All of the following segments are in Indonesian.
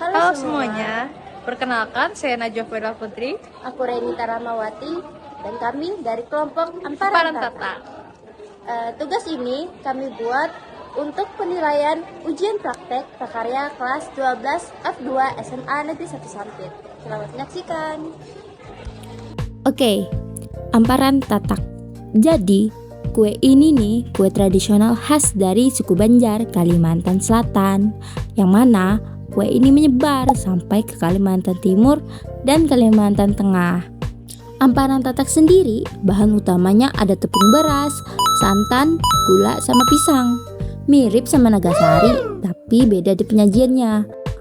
Halo semuanya, perkenalkan saya Najwa Firda Putri. Aku Renita Ramawati dan kami dari kelompok Amparan Amparan Tata. Tata. Tugas ini kami buat untuk penilaian ujian praktek prakarya kelas 12 F2 SMA Negeri 1 Sampit. Selamat menyaksikan. Oke, Amparan Tatak. Jadi, kue ini nih kue tradisional khas dari suku Banjar, Kalimantan Selatan, yang mana kue ini menyebar sampai ke Kalimantan Timur dan Kalimantan Tengah. Amparan tatak sendiri, bahan utamanya ada tepung beras, santan, gula, sama pisang. Mirip sama nagasari, tapi beda di penyajiannya.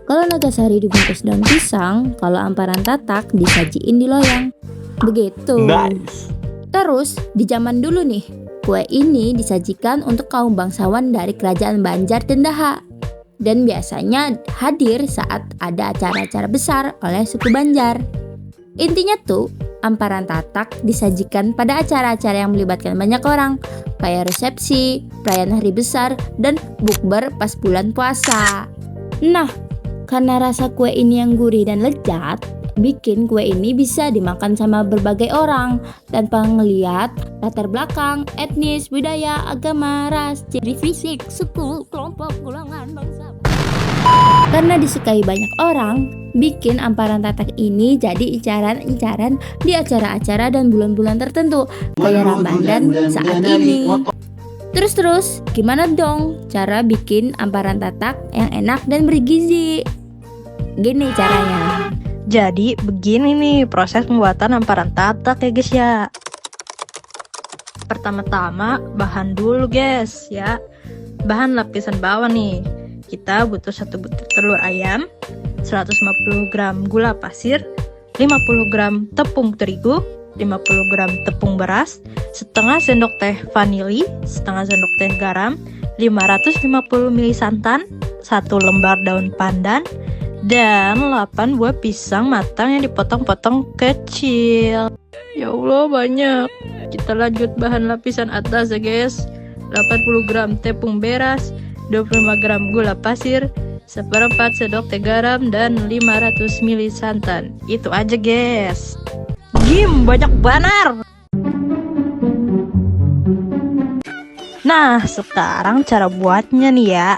Kalau nagasari dibungkus daun pisang, kalau amparan tatak disajiin di loyang. Begitu. Nice. Terus, di zaman dulu nih, kue ini disajikan untuk kaum bangsawan dari kerajaan Banjar dan Daha. Dan biasanya hadir saat ada acara-acara besar oleh suku Banjar. Intinya tuh, amparan tatak disajikan pada acara-acara yang melibatkan banyak orang, kayak resepsi, perayaan hari besar, dan bukber pas bulan puasa. Nah, karena rasa kue ini yang gurih dan lezat, bikin kue ini bisa dimakan sama berbagai orang tanpa ngeliat latar belakang, etnis, budaya, agama, ras, ciri fisik, suku, kelompok, golongan, bangsa. Karena disukai banyak orang, bikin amparan tatak ini jadi incaran-incaran di acara-acara dan bulan-bulan tertentu kayak Ramadan saat ini. Terus, gimana dong cara bikin amparan tatak yang enak dan bergizi? Gini caranya. Jadi begini nih proses pembuatan amparan tatak ya guys ya. Pertama-tama bahan dulu guys ya. Bahan lapisan bawah nih. Kita butuh 1 butir telur ayam, 150 gram gula pasir, 50 gram tepung terigu, 50 gram tepung beras, setengah sendok teh vanili, setengah sendok teh garam, 550 ml santan, 1 lembar daun pandan, dan 8 buah pisang matang yang dipotong-potong kecil. Ya Allah banyak. Kita lanjut bahan lapisan atas ya guys. 80 gram tepung beras, 25 gram gula pasir, 1/4 sendok teh garam, dan 500 ml santan. Itu aja guys. Banyak banar. Nah, sekarang cara buatnya nih ya.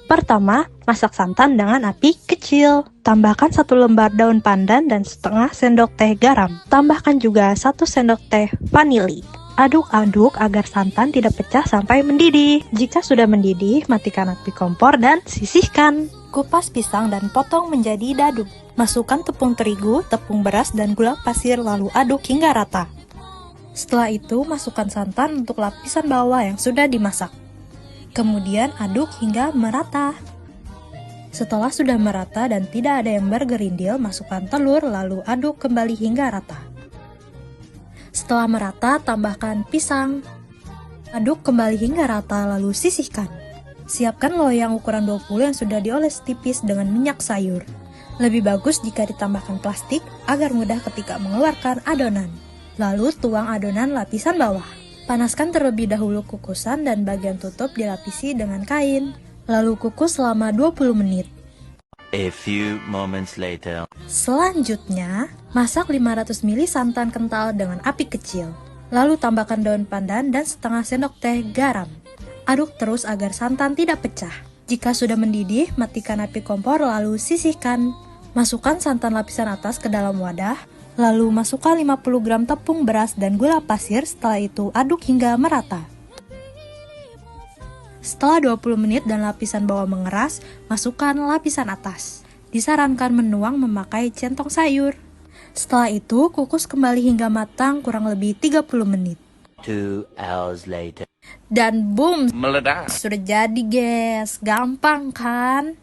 Pertama, masak santan dengan api kecil. Tambahkan 1 lembar daun pandan dan setengah sendok teh garam. Tambahkan juga 1 sendok teh vanili. Aduk-aduk agar santan tidak pecah sampai mendidih. Jika sudah mendidih, matikan api kompor dan sisihkan. Kupas pisang dan potong menjadi dadu. Masukkan tepung terigu, tepung beras, dan gula pasir lalu aduk hingga rata. Setelah itu, masukkan santan untuk lapisan bawah yang sudah dimasak. Kemudian aduk hingga merata. Setelah sudah merata dan tidak ada yang bergerindil, masukkan telur lalu aduk kembali hingga rata. Setelah merata, tambahkan pisang. Aduk kembali hingga rata lalu sisihkan. Siapkan loyang ukuran 20 yang sudah dioles tipis dengan minyak sayur. Lebih bagus jika ditambahkan plastik agar mudah ketika mengeluarkan adonan. Lalu tuang adonan lapisan bawah. Panaskan terlebih dahulu kukusan dan bagian tutup dilapisi dengan kain. Lalu kukus selama 20 menit. A few moments later. Selanjutnya, masak 500 ml santan kental dengan api kecil. Lalu tambahkan daun pandan dan setengah sendok teh garam. Aduk terus agar santan tidak pecah. Jika sudah mendidih, matikan api kompor lalu sisihkan. Masukkan santan lapisan atas ke dalam wadah. Lalu masukkan 50 gram tepung beras dan gula pasir, setelah itu aduk hingga merata. Setelah 20 menit dan lapisan bawah mengeras, masukkan lapisan atas. Disarankan menuang memakai centong sayur. Setelah itu, kukus kembali hingga matang kurang lebih 30 menit. 2 hours later. Dan boom, Meledak. sudah jadi guys. Gampang kan?